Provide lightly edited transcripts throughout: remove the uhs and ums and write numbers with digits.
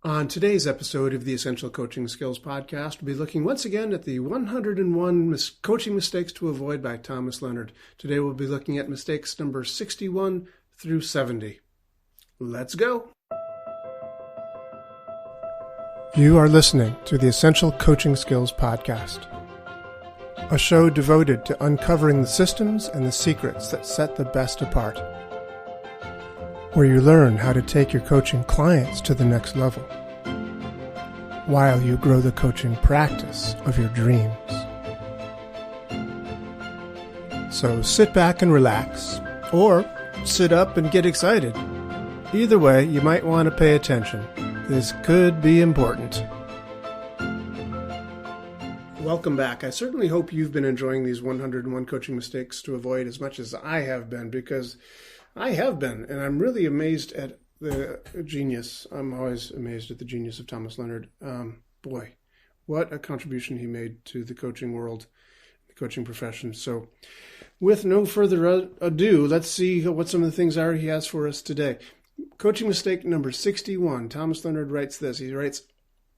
On today's episode of the Essential Coaching Skills Podcast, we'll be looking once again at the 101 coaching mistakes to avoid by Thomas Leonard. Today we'll be looking at mistakes number 61 through 70. Let's go! You are listening to the Essential Coaching Skills Podcast, a show devoted to uncovering the systems and the secrets that set the best apart, where you learn how to take your coaching clients to the next level, while you grow the coaching practice of your dreams. So sit back and relax, or sit up and get excited. Either way, you might want to pay attention. This could be important. Welcome back. I certainly hope you've been enjoying these 101 coaching mistakes to avoid as much as I have been, because I have been, and I'm really amazed at the genius. I'm always amazed at the genius of Thomas Leonard. Boy, what a contribution he made to the coaching world, the coaching profession. So with no further ado, let's see what some of the things are he has for us today. Coaching mistake number 61. Thomas Leonard writes this. He writes,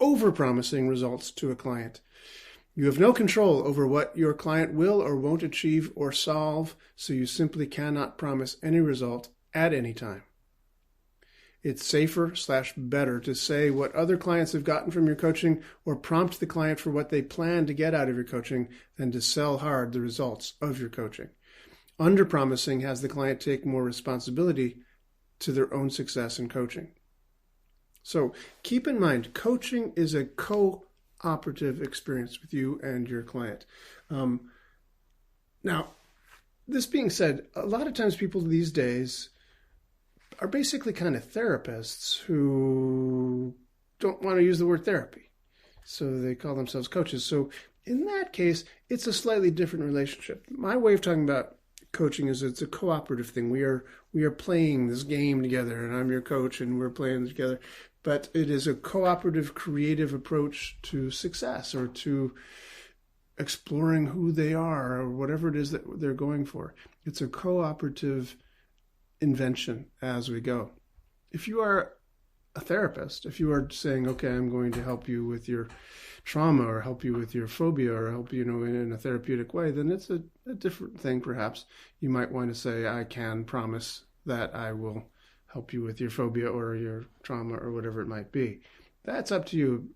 overpromising results to a client. You have no control over what your client will or won't achieve or solve, so you simply cannot promise any result at any time. It's safer/better to say what other clients have gotten from your coaching or prompt the client for what they plan to get out of your coaching than to sell hard the results of your coaching. Underpromising has the client take more responsibility to their own success in coaching. So keep in mind, coaching is a cooperative experience with you and your client. Now, this being said, a lot of times people these days are basically kind of therapists who don't want to use the word therapy. So they call themselves coaches. So in that case, it's a slightly different relationship. My way of talking about coaching is it's a cooperative thing. We are playing this game together, and I'm your coach, and we're playing together. But it is a cooperative, creative approach to success or to exploring who they are or whatever it is that they're going for. It's a cooperative invention as we go. If you are a therapist, if you are saying, okay, I'm going to help you with your trauma or help you with your phobia or help you, in a therapeutic way, then it's a different thing perhaps. You might want to say, I can promise that I will help you with your phobia or your trauma or whatever it might be. That's up to you.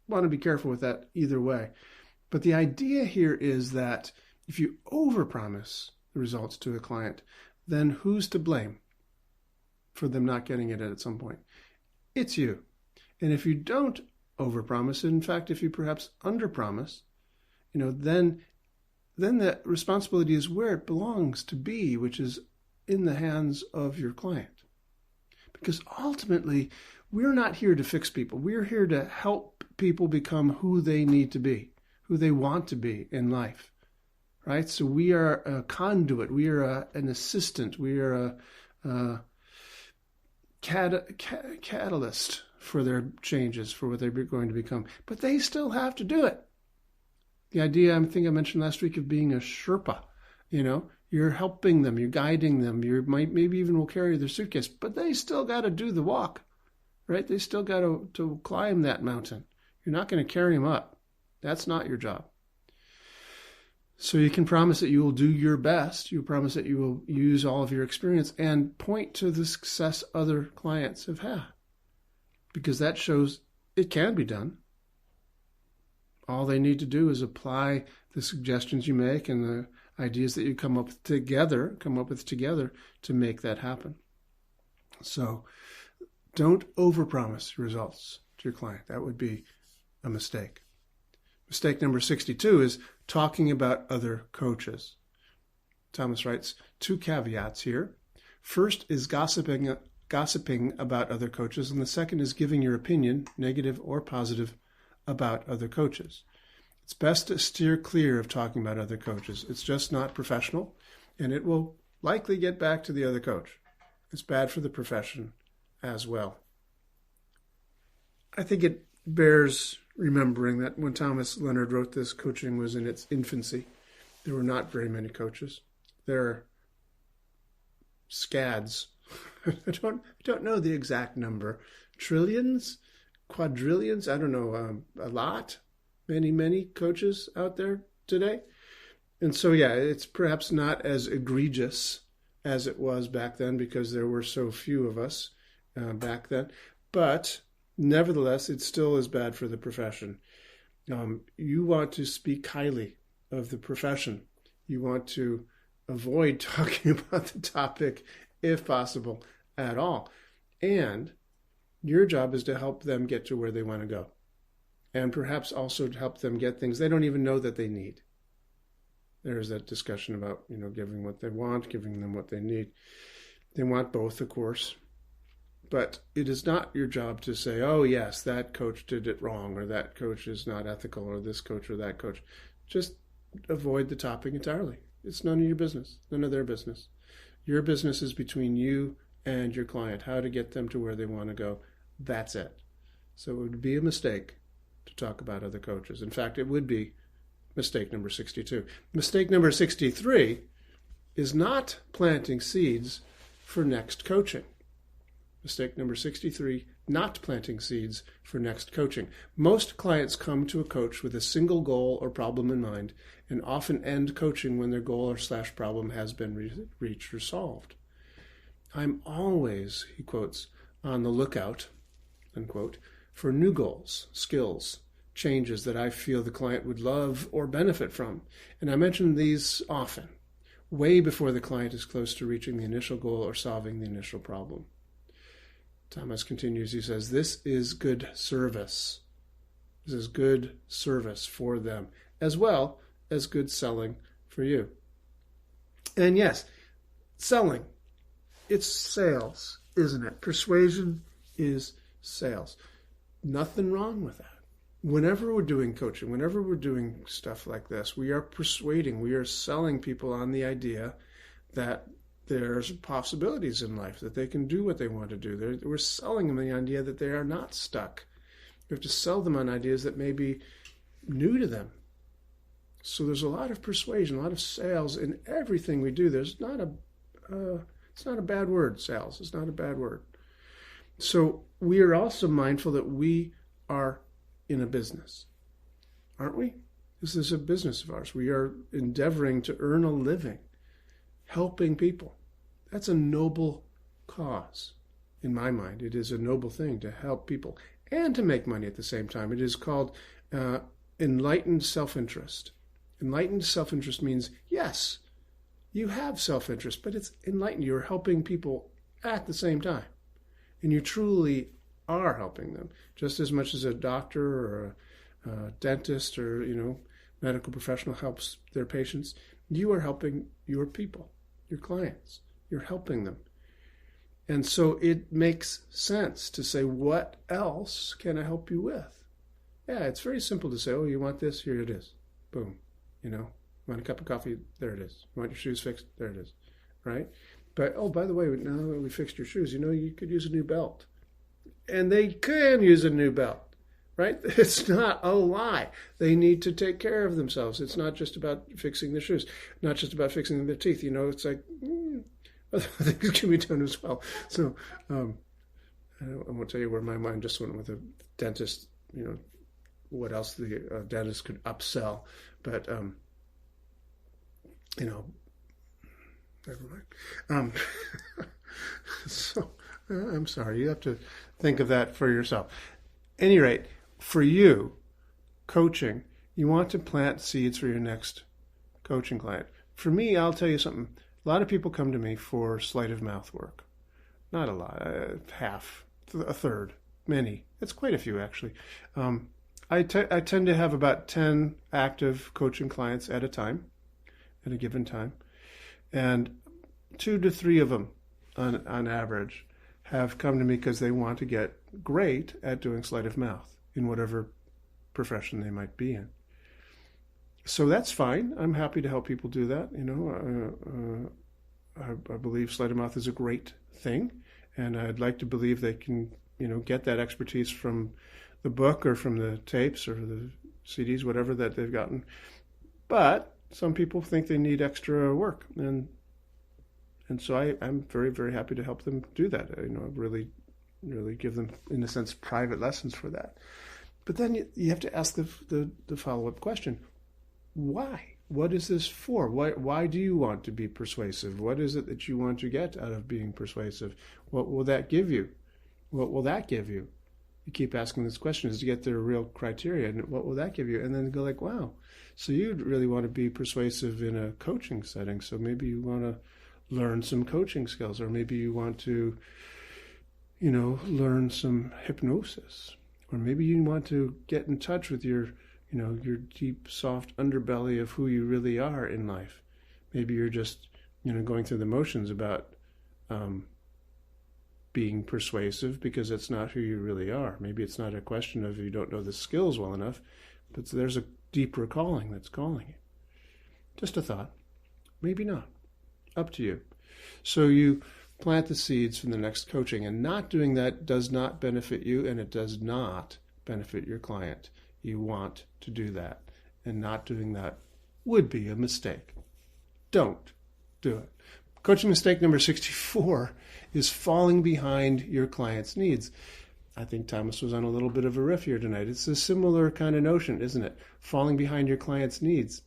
Want to be careful with that either way. But the idea here is that if you overpromise the results to a client, then who's to blame for them not getting it at some point? It's you. And if you don't overpromise, in fact, if you perhaps underpromise, then the responsibility is where it belongs to be, which is in the hands of your client. Because ultimately, we're not here to fix people. We're here to help people become who they need to be, who they want to be in life, right? So we are a conduit. We are an assistant. We are a catalyst for their changes, for what they're going to become. But they still have to do it. The idea, I think I mentioned last week, of being a Sherpa, You're helping them, you're guiding them, maybe even will carry their suitcase, but they still got to do the walk, right? They still got to climb that mountain. You're not going to carry them up. That's not your job. So you can promise that you will do your best. You promise that you will use all of your experience and point to the success other clients have had, because that shows it can be done. All they need to do is apply the suggestions you make and the ideas that you come up with together to make that happen. So don't overpromise results to your client. That would be a mistake. Mistake number 62 is talking about other coaches. Thomas writes, 2 caveats here. First is gossiping about other coaches, and the second is giving your opinion, negative or positive, about other coaches. It's best to steer clear of talking about other coaches. It's just not professional, and it will likely get back to the other coach. It's bad for the profession as well. I think it bears remembering that when Thomas Leonard wrote this, coaching was in its infancy. There were not very many coaches. There are scads. I don't know the exact number. Trillions? quadrillions, I don't know, a lot, many coaches out there today. And so, yeah, it's perhaps not as egregious as it was back then because there were so few of us back then. But nevertheless, it still is bad for the profession. You want to speak highly of the profession. You want to avoid talking about the topic, if possible, at all. And your job is to help them get to where they want to go. And perhaps also to help them get things they don't even know that they need. There's that discussion about, giving what they want, giving them what they need. They want both, of course. But it is not your job to say, oh, yes, that coach did it wrong, or that coach is not ethical, or this coach or that coach. Just avoid the topic entirely. It's none of your business, none of their business. Your business is between you and your client, how to get them to where they want to go. That's it. So it would be a mistake to talk about other coaches. In fact, it would be mistake number 62. Mistake number 63 is not planting seeds for next coaching. Mistake number 63, not planting seeds for next coaching. Most clients come to a coach with a single goal or problem in mind and often end coaching when their goal or / problem has been reached or solved. I'm always, he quotes, on the lookout, unquote, for new goals, skills, changes that I feel the client would love or benefit from. And I mention these often, way before the client is close to reaching the initial goal or solving the initial problem. Thomas continues, he says, this is good service. This is good service for them, as well as good selling for you. And yes, selling, it's sales, isn't it? Persuasion is sales. Nothing wrong with that. Whenever we're doing coaching, whenever we're doing stuff like this, we are persuading, we are selling people on the idea that there's possibilities in life, that they can do what they want to do. We're selling them the idea that they are not stuck. We have to sell them on ideas that may be new to them. So there's a lot of persuasion, a lot of sales in everything we do. It's not a bad word, sales. It's not a bad word. So we are also mindful that we are in a business, aren't we? This is a business of ours. We are endeavoring to earn a living, helping people. That's a noble cause. In my mind, it is a noble thing to help people and to make money at the same time. It is called enlightened self-interest. Enlightened self-interest means, yes, you have self-interest, but it's enlightened. You're helping people at the same time. And you truly are helping them, just as much as a doctor or a dentist or, medical professional helps their patients. You are helping your people, your clients. You're helping them. And so it makes sense to say, what else can I help you with? Yeah, it's very simple to say, oh, you want this? Here it is. Boom. Want a cup of coffee? There it is. You want your shoes fixed? There it is. Right? But, oh, by the way, now that we fixed your shoes, you could use a new belt. And they can use a new belt. Right? It's not a lie. They need to take care of themselves. It's not just about fixing their shoes, not just about fixing their teeth. It's like other things can be done as well. So I won't tell you where my mind just went with a dentist. What else the dentist could upsell, but never mind. So I'm sorry. You have to think of that for yourself. At any rate, for you, coaching, you want to plant seeds for your next coaching client. For me, I'll tell you something. A lot of people come to me for sleight of mouth work. Not a lot, half, a third, many. It's quite a few, actually. I tend to have about 10 active coaching clients at a time, at a given time. And 2 to 3 of them, on average, have come to me because they want to get great at doing sleight of mouth in whatever profession they might be in. So that's fine. I'm happy to help people do that. I believe sleight of mouth is a great thing, and I'd like to believe they can, get that expertise from the book or from the tapes or the CDs, whatever that they've gotten. But some people think they need extra work, and so I'm very, very happy to help them do that. Really really give them, in a sense, private lessons for that. But then you have to ask the follow-up question: why? What is this for? Why do you want to be persuasive? What is it that you want to get out of being persuasive? What will that give you? What will that give you? You keep asking this question as to get their real criteria, and what will that give you? And then go like, wow, so you really want to be persuasive in a coaching setting, so maybe you want to learn some coaching skills, or maybe you want to, learn some hypnosis, or maybe you want to get in touch with your deep, soft underbelly of who you really are in life. Maybe you're just, going through the motions about being persuasive because it's not who you really are. Maybe it's not a question of you don't know the skills well enough, but there's a deeper calling that's calling you. Just a thought. Maybe not. Up to you. So you plant the seeds for the next coaching, and not doing that does not benefit you, and it does not benefit your client. You want to do that, and not doing that would be a mistake. Don't do it. Coaching mistake number 64 is falling behind your client's needs. I think Thomas was on a little bit of a riff here tonight. It's a similar kind of notion, isn't it? Falling behind your client's needs.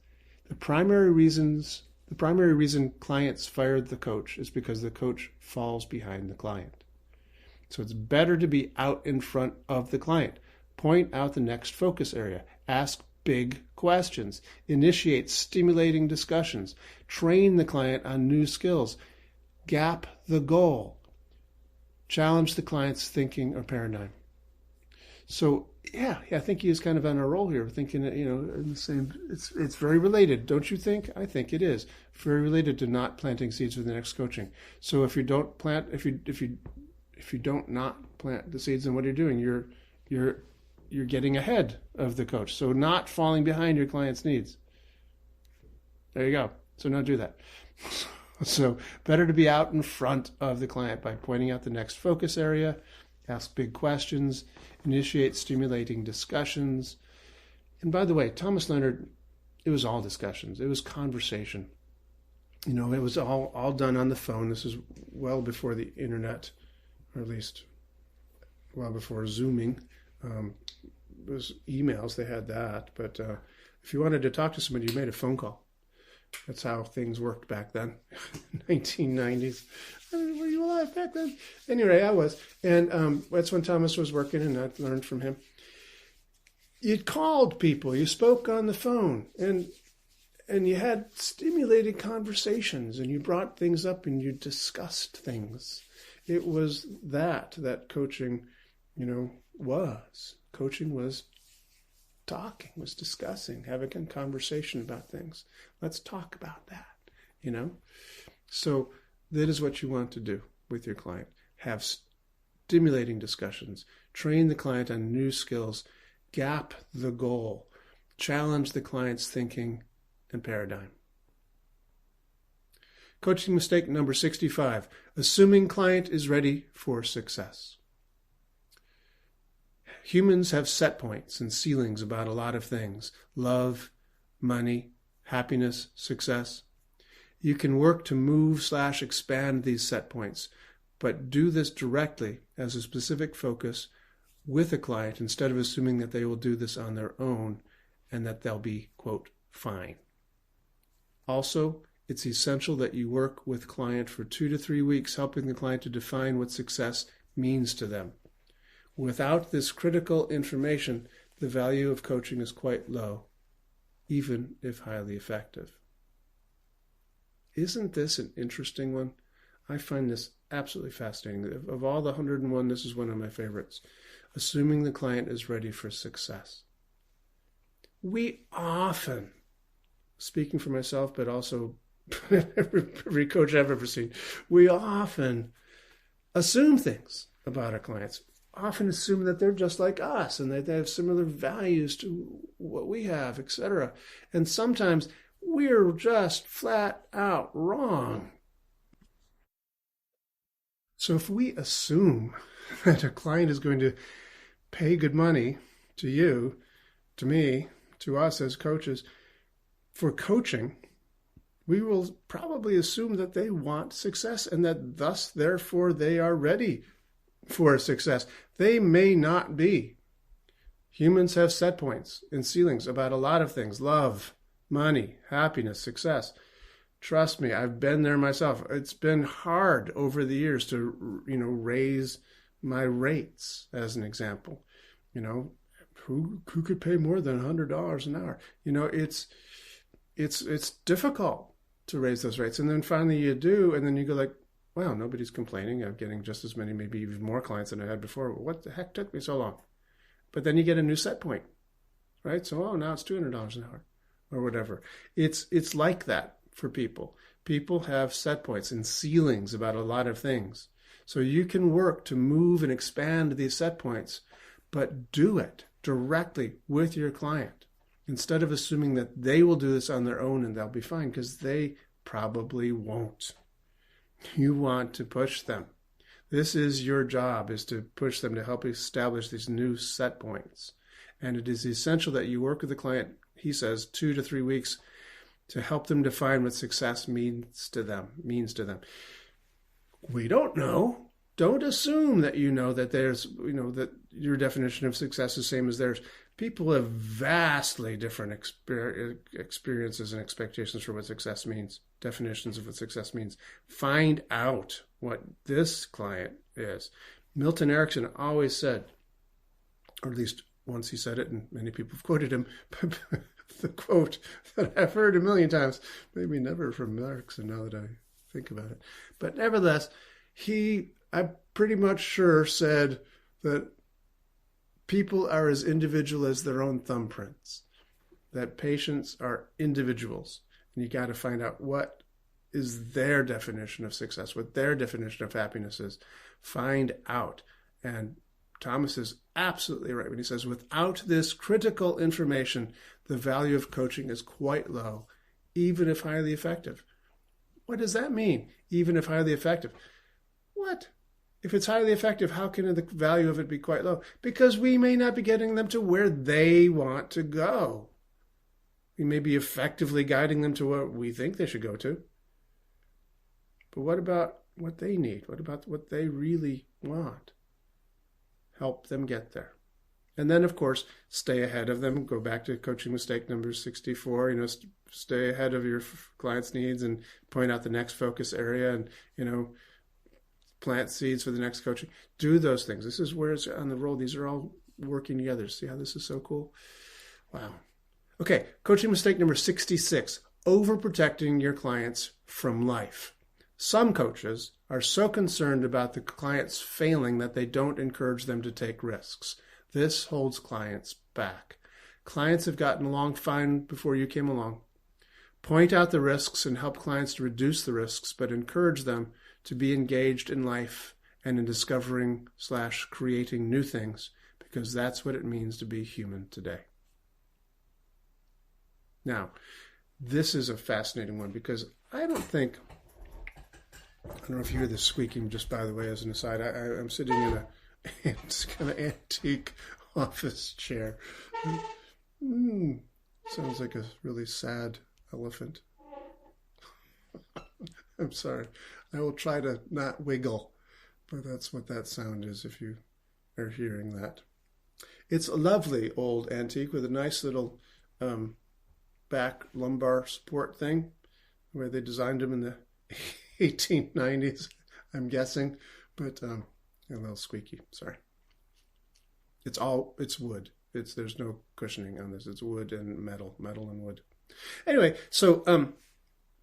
The primary reason clients fired the coach is because the coach falls behind the client. So it's better to be out in front of the client. Point out the next focus area. Ask big questions. Initiate stimulating discussions. Train the client on new skills. Gap the goal. Challenge the client's thinking or paradigm. So, yeah, I think he is kind of on a roll here, thinking that, in the same, it's very related, don't you think? I think it is very related to not planting seeds for the next coaching. So if you don't plant, if you don't not plant the seeds, then what you're doing, you're getting ahead of the coach. So not falling behind your client's needs. There you go. So don't do that. So better to be out in front of the client by pointing out the next focus area, ask big questions, initiate stimulating discussions. And by the way, Thomas Leonard, it was all discussions. It was conversation. It was all done on the phone. This is well before the internet, or at least well before Zooming. It was emails, they had that. But if you wanted to talk to somebody, you made a phone call. That's how things worked back then, 1990s. Were you alive back then? Anyway, I was. And that's when Thomas was working, and I learned from him. You called people. You spoke on the phone. And you had stimulated conversations. And you brought things up, and you discussed things. It was that coaching, was. Coaching was talking, was discussing, having a conversation about things. Let's talk about that, So that is what you want to do with your client. Have stimulating discussions. Train the client on new skills. Gap the goal. Challenge the client's thinking and paradigm. Coaching mistake number 65. Assuming client is ready for success. Humans have set points and ceilings about a lot of things. Love, money, happiness, success. You can work to move/expand these set points, but do this directly as a specific focus with a client instead of assuming that they will do this on their own and that they'll be, quote, fine. Also, it's essential that you work with client for 2 to 3 weeks, helping the client to define what success means to them. Without this critical information, the value of coaching is quite low, even if highly effective. Isn't this an interesting one? I find this absolutely fascinating. Of all the 101, this is one of my favorites. Assuming the client is ready for success. We often, speaking for myself, but also every coach I've ever seen, we often assume things about our clients. Often assume that they're just like us and that they have similar values to what we have, etc. And sometimes we're just flat out wrong. So if we assume that a client is going to pay good money to you, to me, to us as coaches, for coaching, we will probably assume that they want success and that thus, therefore, they are ready for success. They may not be. Humans have set points and ceilings about a lot of things: love, money, happiness, success. Trust me, I've been there myself. It's been hard over the years to, raise my rates, as an example. Who could pay more than $100 an hour? It's difficult to raise those rates. And then finally you do, and then you go like, wow, nobody's complaining. I'm getting just as many, maybe even more clients than I had before. What the heck took me so long? But then you get a new set point, right? So, now it's $200 an hour or whatever. It's like that for people. People have set points and ceilings about a lot of things. So you can work to move and expand these set points, but do it directly with your client instead of assuming that they will do this on their own and they'll be fine, because they probably won't. You want to push them. This is your job, is to push them to help establish these new set points. And it is essential that you work with the client, he says, 2 to 3 weeks to help them define what success means to them. We don't know. Don't assume that you know that there's, that your definition of success is the same as theirs. People have vastly different experiences and expectations for what success means, definitions of what success means. Find out what this client is. Milton Erickson always said, or at least once he said it, and many people have quoted him, the quote that I've heard a million times, maybe never from Erickson now that I think about it. But nevertheless, I'm pretty much sure, said that people are as individual as their own thumbprints, that patients are individuals, and you got to find out what is their definition of success, what their definition of happiness is. Find out. And Thomas is absolutely right when he says, without this critical information, the value of coaching is quite low, even if highly effective. What does that mean? Even if highly effective? What? If it's highly effective, how can the value of it be quite low? Because we may not be getting them to where they want to go. We may be effectively guiding them to where we think they should go to. But what about what they need? What about what they really want? Help them get there. And then, of course, stay ahead of them. Go back to coaching mistake number 64. Stay ahead of your client's needs and point out the next focus area and, plant seeds for the next coaching. Do those things. This is where it's on the roll. These are all working together. See how this is so cool? Wow. Okay, coaching mistake number 66, overprotecting your clients from life. Some coaches are so concerned about the clients failing that they don't encourage them to take risks. This holds clients back. Clients have gotten along fine before you came along. Point out the risks and help clients to reduce the risks, but encourage them to be engaged in life and in discovering/creating new things, because that's what it means to be human today. Now, this is a fascinating one, because I don't know if you hear this squeaking, just by the way, as an aside. I'm sitting in a kind of antique office chair. Sounds like a really sad elephant. I'm sorry. I will try to not wiggle, but that's what that sound is if you are hearing that. It's a lovely old antique with a nice little back lumbar support thing, where they designed them in the 1890s, I'm guessing, but a little squeaky. Sorry. It's wood. There's no cushioning on this. It's wood and metal and wood. Anyway, so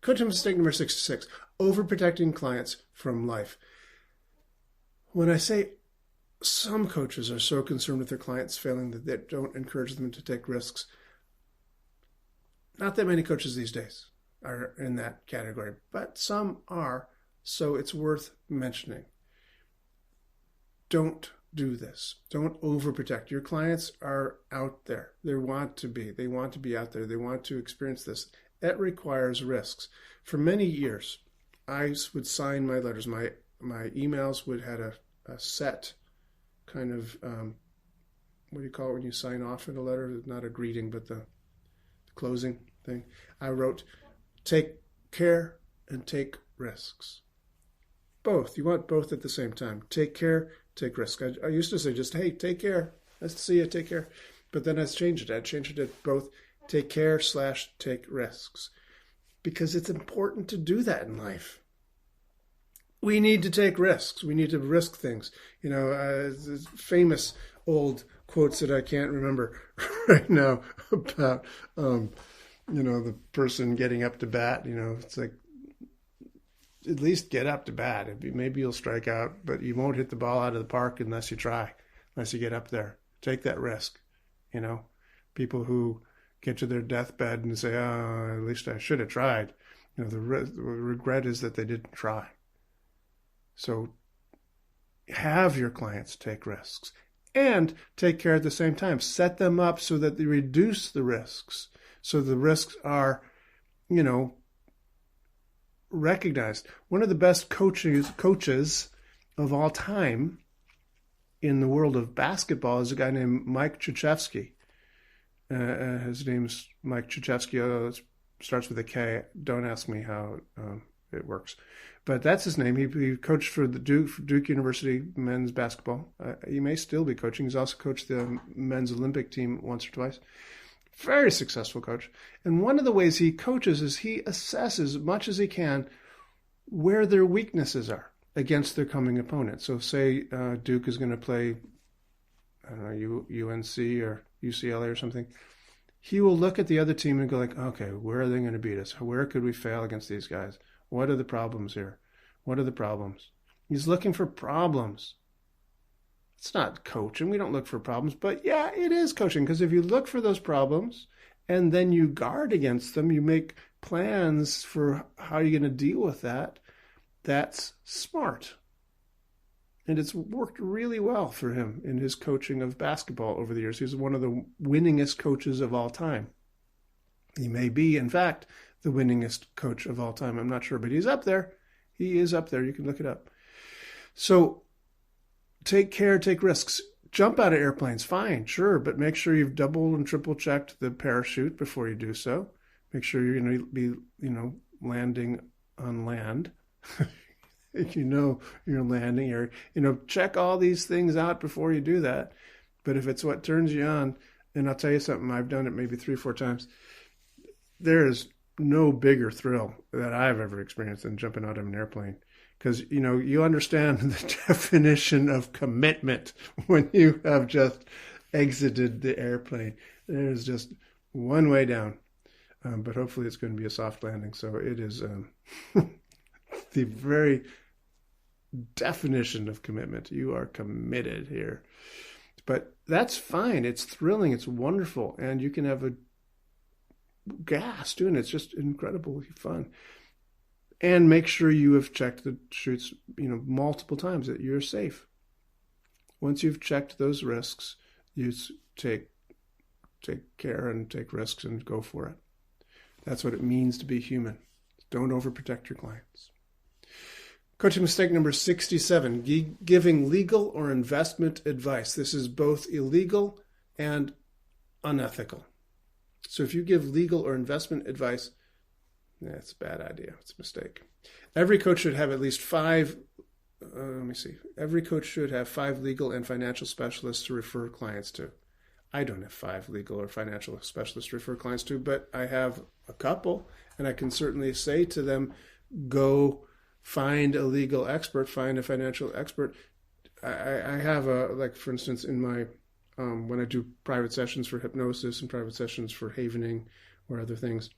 coaching mistake number 66, overprotecting clients from life. When I say some coaches are so concerned with their clients failing that they don't encourage them to take risks, not that many coaches these days are in that category, but some are, so it's worth mentioning. Don't do this. Don't overprotect. Your clients are out there. They want to be out there. They want to experience this. It requires risks. For many years, I would sign my letters. My emails would have a set kind of, what do you call it when you sign off in a letter? Not a greeting, but the closing thing. I wrote, take care and take risks. Both. You want both at the same time. Take care take risks. I used to say just, hey, take care. Nice to see you. Take care. But then I changed it. I changed it to both take care / take risks. Because it's important to do that in life. We need to take risks. We need to risk things. Famous old quotes that I can't remember right now about, the person getting up to bat. It's like, at least get up to bat. Maybe you'll strike out, but you won't hit the ball out of the park unless you try, unless you get up there. Take that risk. People who get to their deathbed and say, oh, at least I should have tried. The regret is that they didn't try. So have your clients take risks and take care at the same time. Set them up so that they reduce the risks. So the risks are, recognized. One of the best coaches of all time in the world of basketball is a guy named Mike Krzyzewski. His name's Mike Krzyzewski. It starts with a K. Don't ask me how it works. But that's his name. He coached for the Duke University men's basketball. He may still be coaching. He's also coached the men's Olympic team once or twice. Very successful coach. And one of the ways he coaches is he assesses as much as he can where their weaknesses are against their coming opponent. So say Duke is going to play, I don't know, UNC or UCLA or something. He will look at the other team and go like, okay, where are they going to beat us? Where could we fail against these guys? What are the problems here? What are the problems? He's looking for problems. It's not coaching. We don't look for problems. But yeah, it is coaching, because if you look for those problems and then you guard against them, you make plans for how you're going to deal with that, that's smart. And it's worked really well for him in his coaching of basketball over the years. He's one of the winningest coaches of all time. He may be, in fact, the winningest coach of all time. I'm not sure, but he's up there. He is up there. You can look it up. So take care, take risks. Jump out of airplanes, fine, sure, but make sure you've double and triple checked the parachute before you do so. Make sure you're going to be, landing on land. If you're landing, or check all these things out before you do that. But if it's what turns you on, and I'll tell you something, I've done it maybe 3 or 4 times. There is no bigger thrill that I've ever experienced than jumping out of an airplane. Because, you understand the definition of commitment when you have just exited the airplane. There's just one way down. But hopefully it's going to be a soft landing. So it is the very definition of commitment. You are committed here. But that's fine. It's thrilling. It's wonderful. And you can have a gas doing it. It's just incredibly fun. And make sure you have checked the chutes, multiple times, that you're safe. Once you've checked those risks, you take care and take risks and go for it. That's what it means to be human. Don't overprotect your clients. Coaching mistake number 67, giving legal or investment advice. This is both illegal and unethical. So if you give legal or investment advice, that's a bad idea. It's a mistake. Every coach should have at least 5, Every coach should have 5 legal and financial specialists to refer clients to. I don't have 5 legal or financial specialists to refer clients to, but I have a couple, and I can certainly say to them, go find a legal expert, find a financial expert. I have for instance, in my, when I do private sessions for hypnosis and private sessions for havening or other things,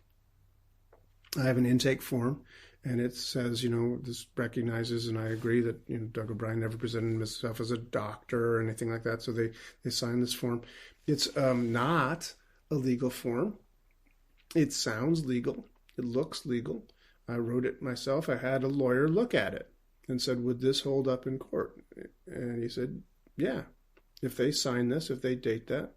I have an intake form, and it says, this recognizes, and I agree that, Doug O'Brien never presented himself as a doctor or anything like that. So they sign this form. It's not a legal form. It sounds legal. It looks legal. I wrote it myself. I had a lawyer look at it and said, would this hold up in court? And he said, yeah. If they sign this, if they date that,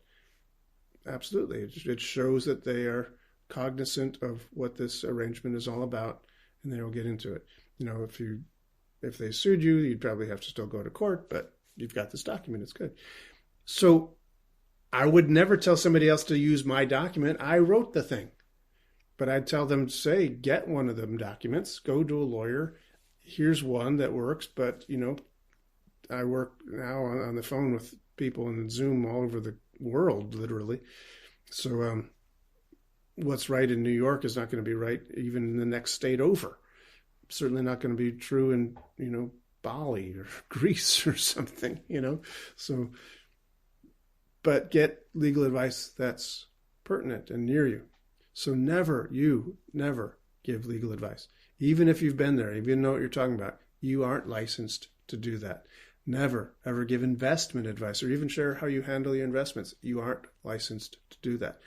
absolutely. It shows that they are cognizant of what this arrangement is all about, and they will get into it. If they sued you, you'd probably have to still go to court, but you've got this document. It's good. So I would never tell somebody else to use my document. I wrote the thing. But I'd tell them, say, get one of them documents, go to a lawyer. Here's one that works, but, I work now on the phone with people in Zoom all over the world, literally. So what's right in New York is not going to be right even in the next state over. Certainly not going to be true in, Bali or Greece or something, So, but get legal advice that's pertinent and near you. So never give legal advice. Even if you've been there, even if you know what you're talking about, you aren't licensed to do that. Never, ever give investment advice or even share how you handle your investments. You aren't licensed to do that.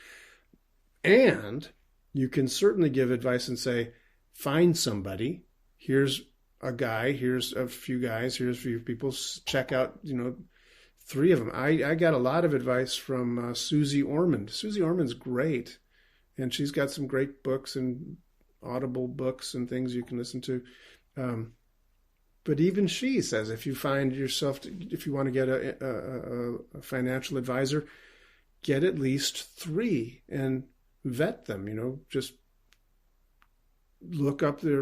And you can certainly give advice and say, find somebody. Here's a guy. Here's a few guys. Here's a few people. Check out, 3 of them. I got a lot of advice from Susie Ormond. Susie Ormond's great. And she's got some great books and Audible books and things you can listen to. But even she says, if you find yourself, if you want to get a financial advisor, get at least 3 and vet them. Just look up their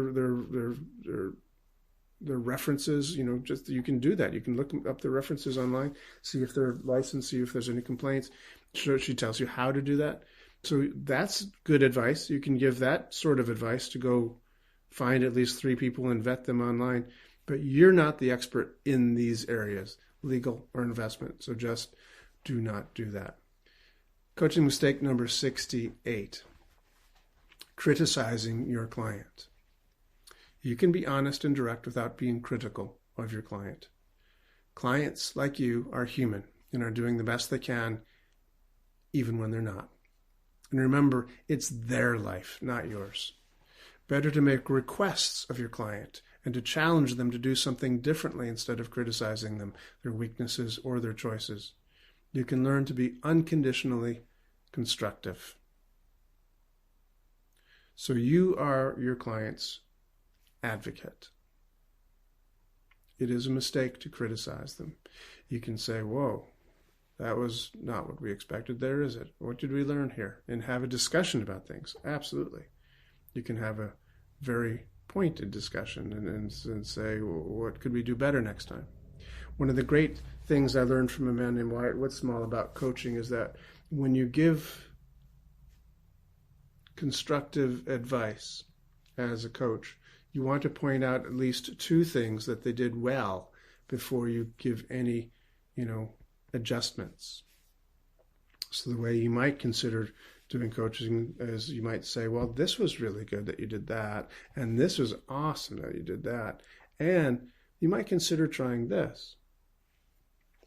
references. Just you can do that. You can look up their references online, see if they're licensed, see if there's any complaints. She tells you how to do that. So that's good advice. You can give that sort of advice to go find at least 3 people and vet them online. But you're not the expert in these areas, legal or investment. So just do not do that. Coaching mistake number 68, criticizing your client. You can be honest and direct without being critical of your client. Clients like you are human and are doing the best they can, even when they're not. And remember, it's their life, not yours. Better to make requests of your client and to challenge them to do something differently instead of criticizing them, their weaknesses or their choices. You can learn to be unconditionally constructive. So you are your client's advocate. It is a mistake to criticize them. You can say, whoa, that was not what we expected there, is it? What did we learn here? And have a discussion about things. Absolutely. You can have a very pointed discussion and say, well, what could we do better next time? One of the great things I learned from a man named Wyatt Woodsmall about coaching is that when you give constructive advice as a coach, you want to point out at least 2 things that they did well before you give any, adjustments. So the way you might consider doing coaching is you might say, well, this was really good that you did that, and this was awesome that you did that, and you might consider trying this.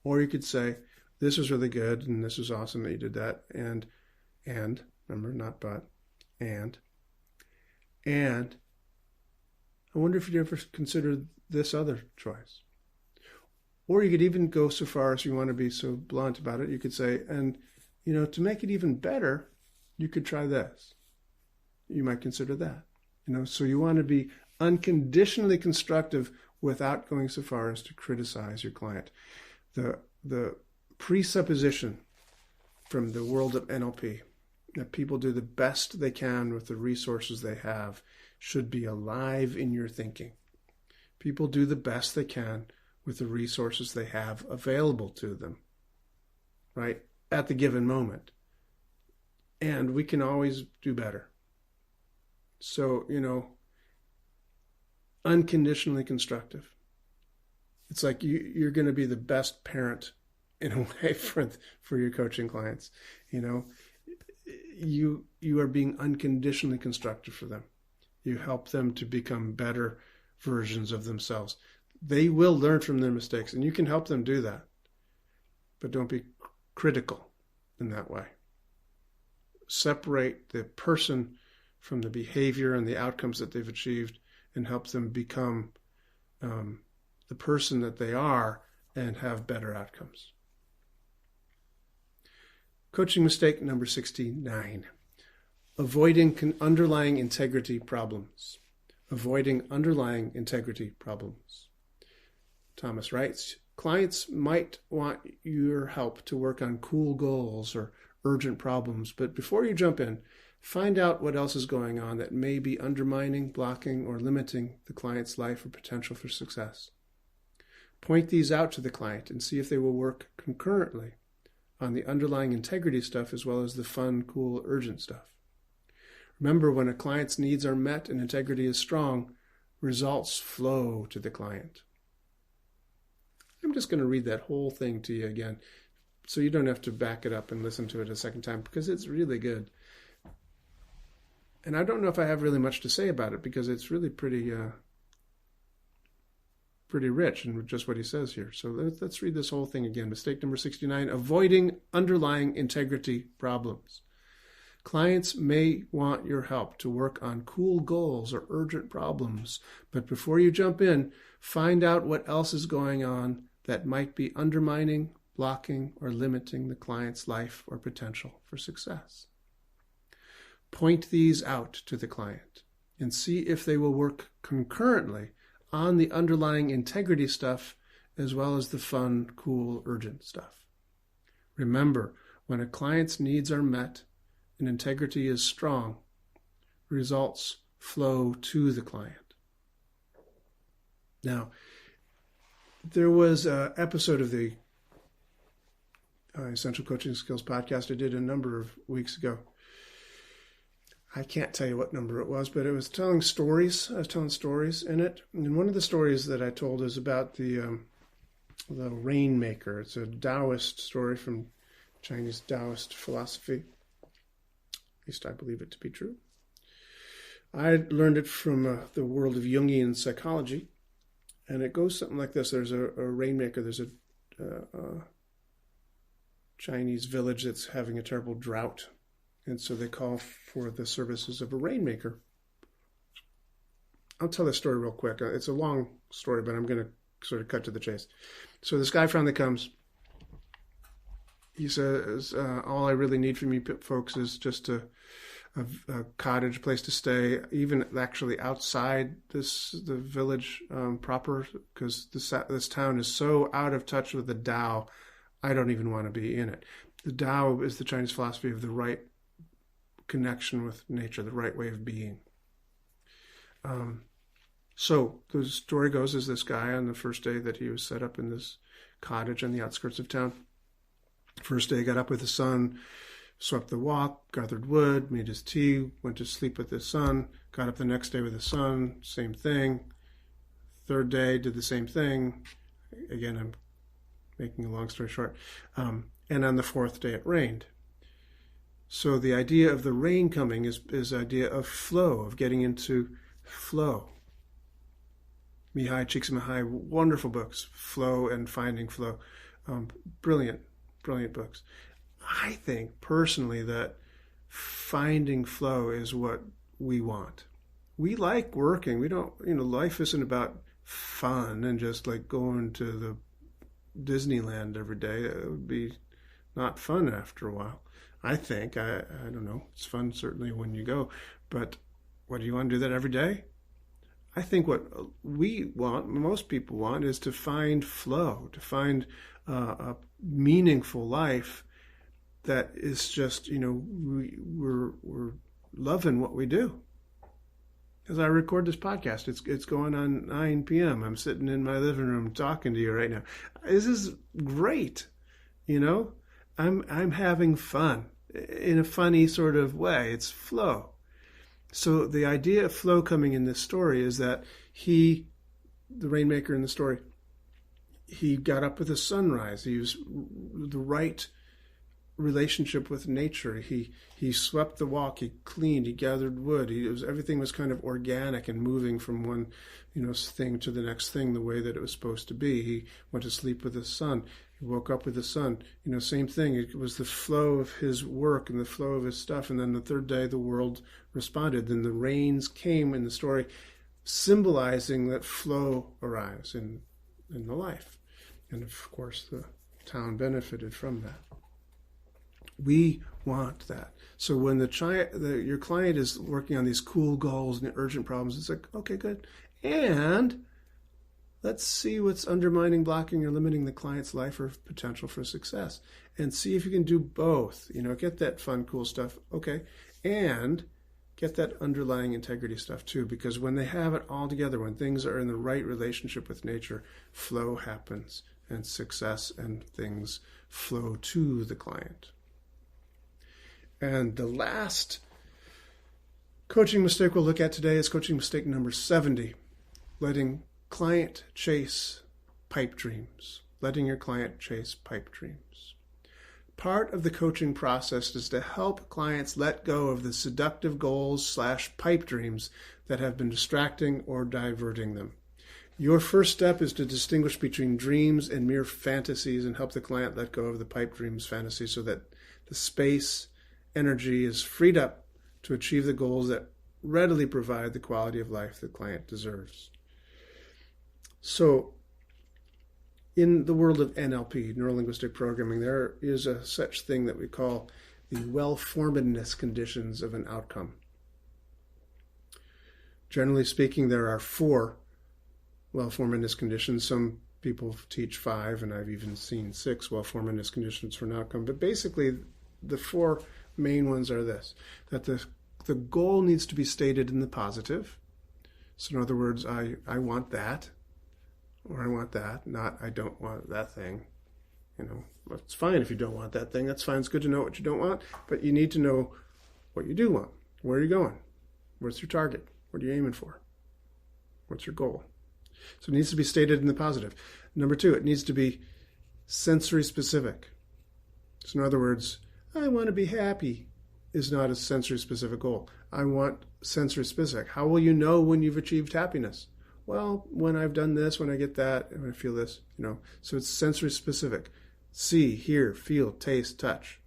Or you could say, this was really good, and this was awesome that you did that, and remember, not but, and I wonder if you'd ever consider this other choice. Or you could even go so far as you want to be so blunt about it. You could say, and, to make it even better, you could try this. You might consider that. So you want to be unconditionally constructive without going so far as to criticize your client. The presupposition from the world of NLP that people do the best they can with the resources they have should be alive in your thinking. People do the best they can with the resources they have available to them, right, at the given moment. And we can always do better. So, unconditionally constructive. It's like you're going to be the best parent in a way for your coaching clients. You are being unconditionally constructive for them. You help them to become better versions of themselves. They will learn from their mistakes, and you can help them do that. But don't be critical in that way. Separate the person from the behavior and the outcomes that they've achieved and help them become the person that they are and have better outcomes. Coaching mistake number 69. Avoiding underlying integrity problems. Avoiding underlying integrity problems. Thomas writes, clients might want your help to work on cool goals or urgent problems, but before you jump in, find out what else is going on that may be undermining, blocking, or limiting the client's life or potential for success. Point these out to the client and see if they will work concurrently on the underlying integrity stuff as well as the fun, cool, urgent stuff. Remember, when a client's needs are met and integrity is strong, results flow to the client. I'm just going to read that whole thing to you again so you don't have to back it up and listen to it a second time because it's really good. And I don't know if I have really much to say about it because it's really pretty rich in just what he says here. So let's read this whole thing again. Mistake number 69, avoiding underlying integrity problems. Clients may want your help to work on cool goals or urgent problems, but before you jump in, find out what else is going on that might be undermining, blocking, or limiting the client's life or potential for success. Point these out to the client and see if they will work concurrently on the underlying integrity stuff as well as the fun, cool, urgent stuff. Remember, when a client's needs are met and integrity is strong, results flow to the client. Now, there was an episode of the Essential Coaching Skills podcast I did a number of weeks ago. I can't tell you what number it was, but it was telling stories. I was telling stories in it. And one of the stories that I told is about the rainmaker. It's a Taoist story from Chinese Taoist philosophy. At least I believe it to be true. I learned it from the world of Jungian psychology. And it goes something like this. There's a rainmaker. There's a Chinese village that's having a terrible drought. And so they call for the services of a rainmaker. I'll tell this story real quick. It's a long story, but I'm going to sort of cut to the chase. So this guy finally comes. He says, all I really need from you folks is just a cottage, place to stay, even actually outside the village proper, because this town is so out of touch with the Tao, I don't even want to be in it. The Tao is the Chinese philosophy of the right connection with nature, the right way of being. So the story goes is this guy on the first day that he was set up in this cottage on the outskirts of town. First day, got up with the sun, swept the walk, gathered wood, made his tea, went to sleep with the sun, got up the next day with the sun, same thing. Third day, did the same thing. Again, I'm making a long story short. And on the fourth day, it rained. So the idea of the rain coming is the idea of flow, of getting into flow. Mihai Csikszentmihalyi, wonderful books, Flow and Finding Flow. Brilliant books. I think personally that finding flow is what we want. We like working. We don't, life isn't about fun and just like going to the Disneyland every day. It would be not fun after a while. I think, I don't know, it's fun certainly when you go, but what do you want to do that every day? I think what we want, most people want, is to find flow, to find a meaningful life that is just, we're loving what we do. As I record this podcast, it's going on 9 p.m. I'm sitting in my living room talking to you right now. This is great, I'm having fun in a funny sort of way. It's flow. So the idea of flow coming in this story is that the rainmaker in the story, he got up with the sunrise. He was the right relationship with nature. He swept the walk. He cleaned. He gathered wood. Everything was kind of organic and moving from one, thing to the next thing the way that it was supposed to be. He went to sleep with the sun. He woke up with the sun. Same thing. It was the flow of his work and the flow of his stuff. And then the third day, the world responded. Then the rains came in the story, symbolizing that flow arrives in the life. And of course, the town benefited from that. We want that. So when your client is working on these cool goals and urgent problems, it's like, okay, good. And let's see what's undermining, blocking, or limiting the client's life or potential for success. And see if you can do both. Get that fun, cool stuff. Okay. And get that underlying integrity stuff too, because when they have it all together, when things are in the right relationship with nature, flow happens and success and things flow to the client. And the last coaching mistake we'll look at today is coaching mistake number 70, letting client chase pipe dreams. Letting your client chase pipe dreams. Part of the coaching process is to help clients let go of the seductive goals / pipe dreams that have been distracting or diverting them. Your first step is to distinguish between dreams and mere fantasies and help the client let go of the pipe dreams fantasy so that the space, energy is freed up to achieve the goals that readily provide the quality of life the client deserves. So, in the world of NLP, neuro-linguistic programming, there is a such thing that we call the well-formedness conditions of an outcome. Generally speaking, there are 4 well-formedness conditions. Some people teach 5, and I've even seen 6 well-formedness conditions for an outcome. But basically, the 4 main ones are this, that the goal needs to be stated in the positive. So in other words, I want that. Or I want that, not I don't want that thing. It's fine if you don't want that thing. That's fine. It's good to know what you don't want, but you need to know what you do want. Where are you going? What's your target? What are you aiming for? What's your goal? So it needs to be stated in the positive. Number 2, it needs to be sensory specific. So in other words, I want to be happy is not a sensory specific goal. I want sensory specific. How will you know when you've achieved happiness? Well, when I've done this, when I get that, when I feel this, So it's sensory specific. See, hear, feel, taste, touch.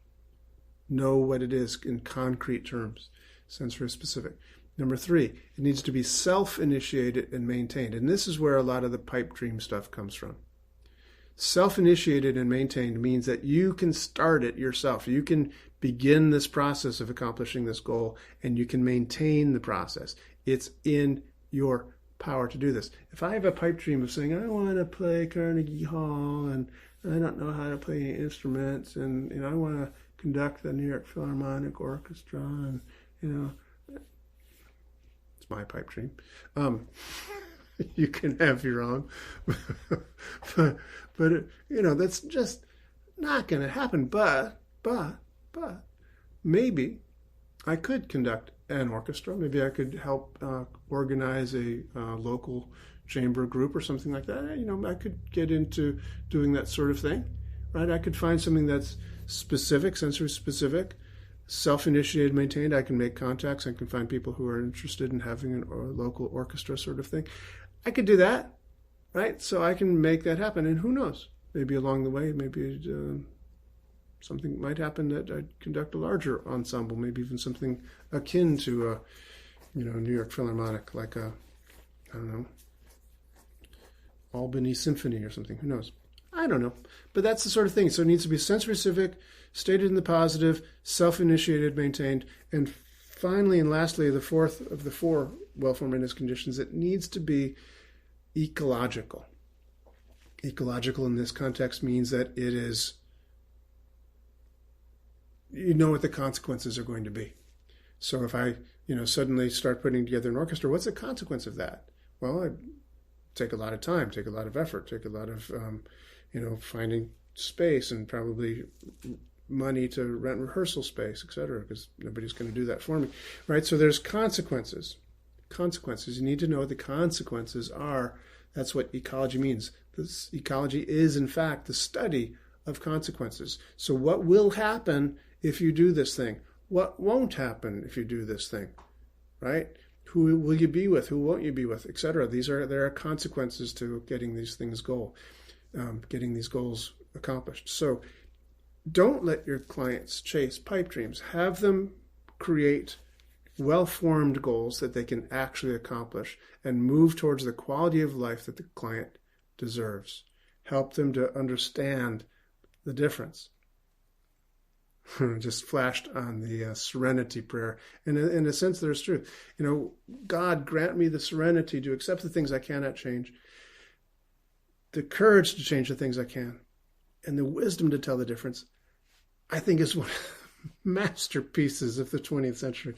Know what it is in concrete terms. Sensory specific. Number 3, it needs to be self-initiated and maintained. And this is where a lot of the pipe dream stuff comes from. Self-initiated and maintained means that you can start it yourself. You can begin this process of accomplishing this goal, and you can maintain the process. It's in your power to do this. If I have a pipe dream of saying, I want to play Carnegie Hall, and I don't know how to play any instruments, and I want to conduct the New York Philharmonic Orchestra, and it's my pipe dream. You can have your own, but that's just not going to happen. But maybe I could conduct an orchestra. Maybe I could help organize a local chamber group or something like that. I could get into doing that sort of thing, right? I could find something that's specific, sensory specific, self-initiated, maintained. I can make contacts. I can find people who are interested in having a local orchestra sort of thing. I could do that, right? So I can make that happen. And who knows? Maybe along the way, maybe something might happen that I'd conduct a larger ensemble, maybe even something akin to a, New York Philharmonic, like a, Albany Symphony or something. Who knows? I don't know. But that's the sort of thing. So it needs to be sensory-specific, stated in the positive, self-initiated, maintained, and finally and lastly, the 4th of the 4 well-formedness conditions, it needs to be ecological. Ecological in this context means that it is, what the consequences are going to be. So if I, suddenly start putting together an orchestra, what's the consequence of that? Well, I take a lot of time, take a lot of effort, take a lot of, finding space and probably money to rent rehearsal space, etc., because nobody's going to do that for me, right? So there's consequences. Consequences. You need to know what the consequences are. That's what ecology means. This ecology is, in fact, the study of consequences. So what will happen if you do this thing? What won't happen if you do this thing, right? Who will you be with? Who won't you be with, etc. There are consequences to getting these things getting these goals accomplished. So don't let your clients chase pipe dreams. Have them create well-formed goals that they can actually accomplish and move towards the quality of life that the client deserves. Help them to understand the difference. Just flashed on the serenity prayer. And in a sense, there's truth. God, grant me the serenity to accept the things I cannot change, the courage to change the things I can, and the wisdom to tell the difference. I think is masterpieces of the 20th century.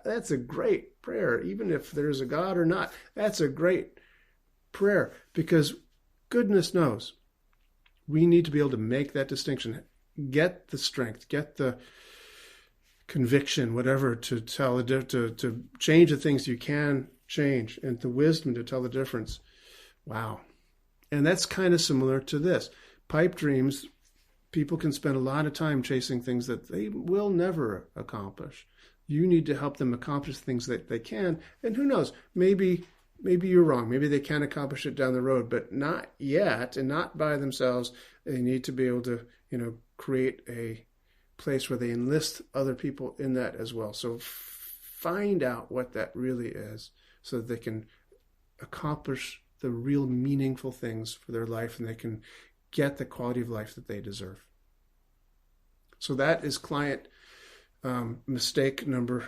That's a great prayer, even if there's a God or not. That's a great prayer, because goodness knows we need to be able to make that distinction, get the strength, get the conviction, whatever, to tell to change the things you can change, and the wisdom to tell the difference. Wow. And that's kind of similar to this. Pipe dreams, people can spend a lot of time chasing things that they will never accomplish. You need to help them accomplish things that they can. And who knows, maybe you're wrong. Maybe they can accomplish it down the road, but not yet, and not by themselves. They need to be able to, create a place where they enlist other people in that as well. So find out what that really is so that they can accomplish the real meaningful things for their life, and they can get the quality of life that they deserve. So that is coaching mistake number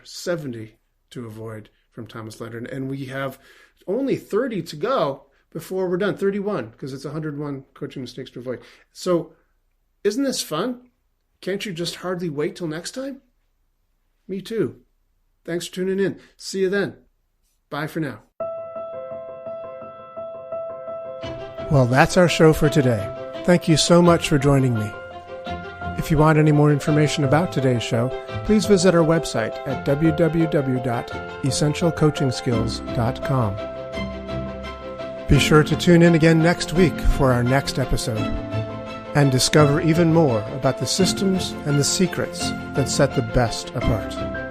70 to avoid from Thomas Leonard. And we have only 30 to go before we're done, 31, because it's 101 coaching mistakes to avoid. So isn't this fun? Can't you just hardly wait till next time? Me too. Thanks for tuning in. See you then. Bye for now. Well, that's our show for today. Thank you so much for joining me. If you want any more information about today's show, please visit our website at www.essentialcoachingskills.com. Be sure to tune in again next week for our next episode and discover even more about the systems and the secrets that set the best apart.